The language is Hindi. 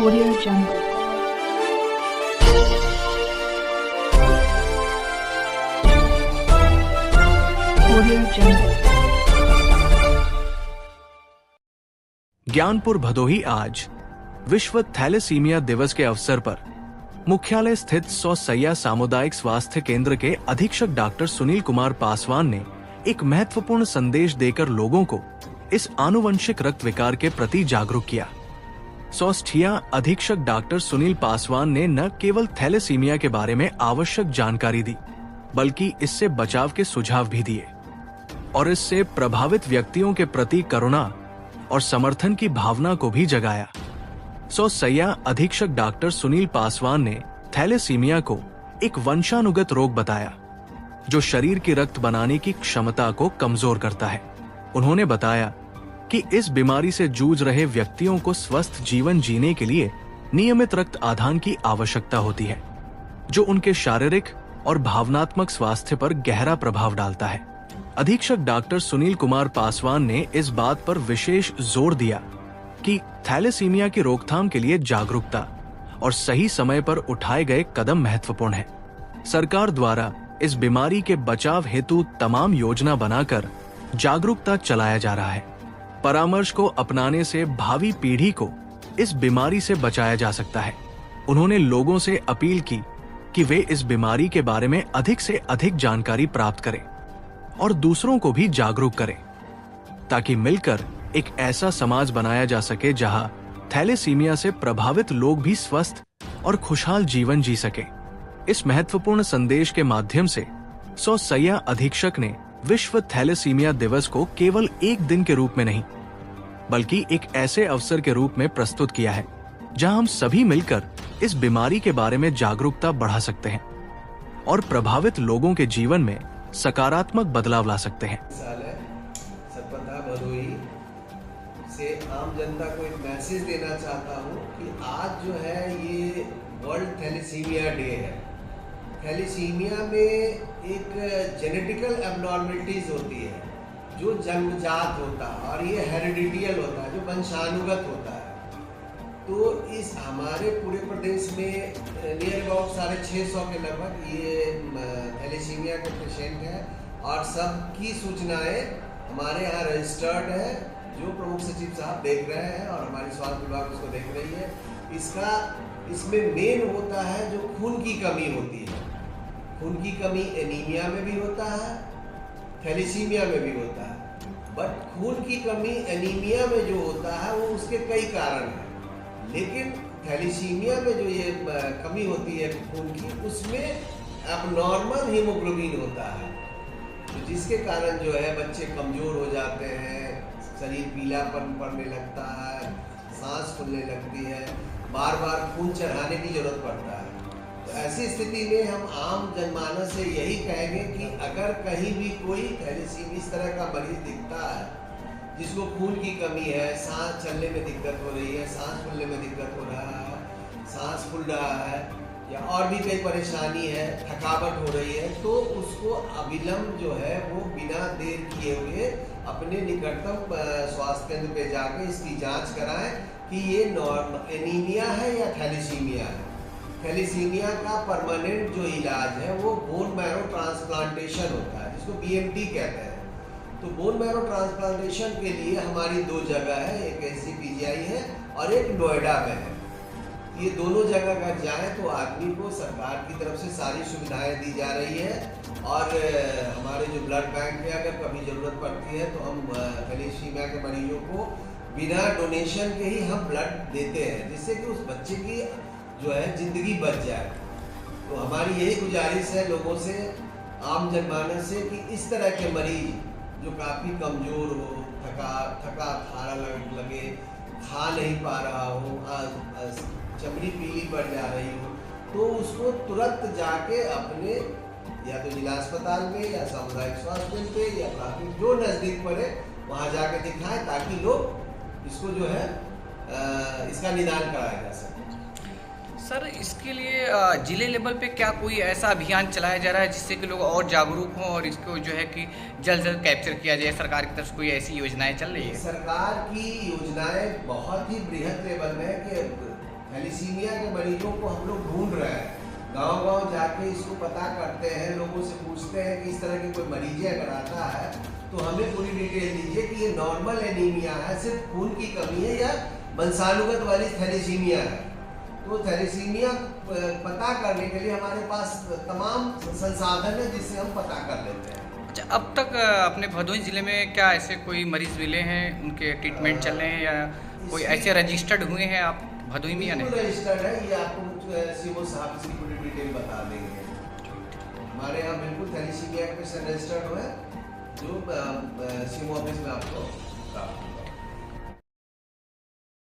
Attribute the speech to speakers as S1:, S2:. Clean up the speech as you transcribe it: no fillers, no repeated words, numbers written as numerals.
S1: Audio Jungle. Audio Jungle.
S2: Gyanpur Bhadohi आज विश्व थैलेसीमिया दिवस के अवसर पर मुख्यालय स्थित सौसैया सामुदायिक स्वास्थ्य केंद्र के अधीक्षक डॉक्टर सुनील कुमार पासवान ने एक महत्वपूर्ण संदेश देकर लोगों को इस आनुवंशिक रक्त विकार के प्रति जागरूक किया। सौष्ठिया अधीक्षक डॉक्टर सुनील पासवान ने न केवल थैलेसीमिया के बारे में आवश्यक जानकारी दी, बल्कि इससे बचाव के सुझाव भी दिए और इससे प्रभावित व्यक्तियों के प्रति करुणा और समर्थन की भावना को भी जगाया। सौसैया अधीक्षक डॉक्टर सुनील पासवान ने थैलेसीमिया को एक वंशानुगत रोग बताया जो शरीर की रक्त बनाने की क्षमता को कमजोर करता है। उन्होंने बताया कि इस बीमारी से जूझ रहे व्यक्तियों को स्वस्थ जीवन जीने के लिए नियमित रक्त आदान की आवश्यकता होती है, जो उनके शारीरिक और भावनात्मक स्वास्थ्य पर गहरा प्रभाव डालता है। अधीक्षक डॉक्टर सुनील कुमार पासवान ने इस बात पर विशेष जोर दिया कि थैलेसीमिया की रोकथाम के लिए जागरूकता और सही समय पर उठाए गए कदम महत्वपूर्ण है। सरकार द्वारा इस बीमारी के बचाव हेतु तमाम योजना बनाकर जागरूकता चलाया जा रहा है। परामर्श को अपनाने से भावी पीढ़ी को इस बीमारी से बचाया जा सकता है। उन्होंने लोगों से अपील की कि वे इस बीमारी के बारे में अधिक से अधिक जानकारी प्राप्त करें और दूसरों को भी जागरूक करें, ताकि मिलकर एक ऐसा समाज बनाया जा सके जहां थैलेसीमिया से प्रभावित लोग भी स्वस्थ और खुशहाल जीवन जी सके। इस महत्वपूर्ण संदेश के माध्यम से सौसैया अधीक्षक ने विश्व थैलेसीमिया दिवस को केवल एक दिन के रूप में नहीं, बल्कि एक ऐसे अवसर के रूप में प्रस्तुत किया है जहां हम सभी मिलकर इस बीमारी के बारे में जागरूकता बढ़ा सकते हैं और प्रभावित लोगों के जीवन में सकारात्मक बदलाव ला सकते हैं।
S3: सतपथा भदोही से आम जनता को एक मैसेज देना चाहता हूँ कि आज जो है ये वर्ल्ड थैलेसीमिया डे है। थैलेसीमिया में एक जेनेटिकल एबनॉर्मलिटीज होती है जो जन्मजात होता है और ये हेरिडिटियल होता है, जो वंशानुगत होता है। तो इस हमारे पूरे प्रदेश में नियर अबाउट 650 के लगभग ये थैलेसीमिया के पेशेंट हैं और सबकी सूचनाएं हमारे यहाँ रजिस्टर्ड है, जो प्रमुख सचिव साहब देख रहे हैं और हमारी स्वास्थ्य विभाग उसको देख रही है। इसमें मेन होता है जो खून की कमी होती है। खून की कमी एनीमिया में भी होता है, थैलेसीमिया में भी होता है, बट खून की कमी एनीमिया में जो होता है वो उसके कई कारण हैं, लेकिन थैलेसीमिया में जो ये कमी होती है खून की, उसमें एबनॉर्मल हीमोग्लोबिन होता है, तो जिसके कारण जो है बच्चे कमजोर हो जाते हैं, शरीर पीलापन पड़ने लगता है, सांस फूलने लगती है, बार बार खून चढ़ाने की जरूरत पड़ता है। तो ऐसी स्थिति में हम आम जनमानस से यही कहेंगे कि अगर कहीं भी कोई थैलेसीमिया इस तरह का मरीज दिखता है जिसको खून की कमी है, सांस चलने में दिक्कत हो रही है, सांस फूलने में दिक्कत हो रहा है, सांस फूल रहा है या और भी कई परेशानी है, थकावट हो रही है, तो उसको अविलंब जो है वो बिना देर किए हुए अपने निकटतम स्वास्थ्य केंद्र पे जाके इसकी जांच कराएं कि ये एनीमिया है या थैलेसीमिया है। थैलेसीमिया का परमानेंट जो इलाज है वो बोन मैरो ट्रांसप्लांटेशन होता है, जिसको BMT कहते हैं। तो बोन मैरो ट्रांसप्लांटेशन के लिए हमारी 2 जगह है, एक SCPGI है और एक नोएडा में है। ये दोनों जगह अगर जाए तो आदमी को सरकार की तरफ से सारी सुविधाएं दी जा रही है और हमारे जो ब्लड बैंक है, अगर कभी ज़रूरत पड़ती है तो हम थैलेसीमिया के मरीजों को बिना डोनेशन के ही हम ब्लड देते हैं, जिससे कि उस बच्चे की जो है ज़िंदगी बच जाए। तो हमारी यही गुजारिश है लोगों से, आम जनमानस से, कि इस तरह के मरीज जो काफ़ी कमज़ोर हो, थका थारा लगे, खा नहीं पा रहा हो, चमड़ी पीली पड़ जा रही हो, तो उसको तुरंत जाके अपने या तो जिला अस्पताल में या सामुदायिक स्वास्थ्य केंद्र पे या प्राथमिक जो नज़दीक पड़े वहाँ जाके दिखाएं, ताकि लोग इसको जो है इसका निदान कराया जा सके।
S4: सर, इसके लिए जिले लेवल पे क्या कोई ऐसा अभियान चलाया जा रहा है जिससे कि लोग और जागरूक हों और इसको जो है कि जल्द से जल्द कैप्चर किया जाए? सरकार की तरफ से कोई ऐसी योजनाएं चल रही है?
S3: सरकार की योजनाएं बहुत ही बृहद लेवल में है कि थैलेसीमिया के मरीजों को हम लोग ढूंढ रहे हैं, गांव-गांव जाके इसको पता करते हैं, लोगों से पूछते हैं कि इस तरह की कोई मरीज अगर आता है तो हमें पूरी डिटेल दीजिए कि ये नॉर्मल एनीमिया है, सिर्फ खून की कमी है या वंशानुगत वाली थैलेसीमिया है। तो थैलेसीमिया पता करने के लिए हमारे पास तमाम संसाधन है जिससे हम पता कर लेते हैं।
S4: अच्छा, अब तक अपने भदोही ज़िले में क्या ऐसे कोई मरीज मिले हैं, उनके ट्रीटमेंट चल रहे हैं या कोई ऐसे रजिस्टर्ड हुए हैं आप भदोही में या नहीं?
S3: रजिस्टर्ड है, ये आपको सीओ साहब इसकी पूरी डिटेल बता देंगे। हमारे यहाँ बिल्कुल थैलेसीमिया के पेशेंट रजिस्टर्ड हुए जो सीओ ऑफिस में आपको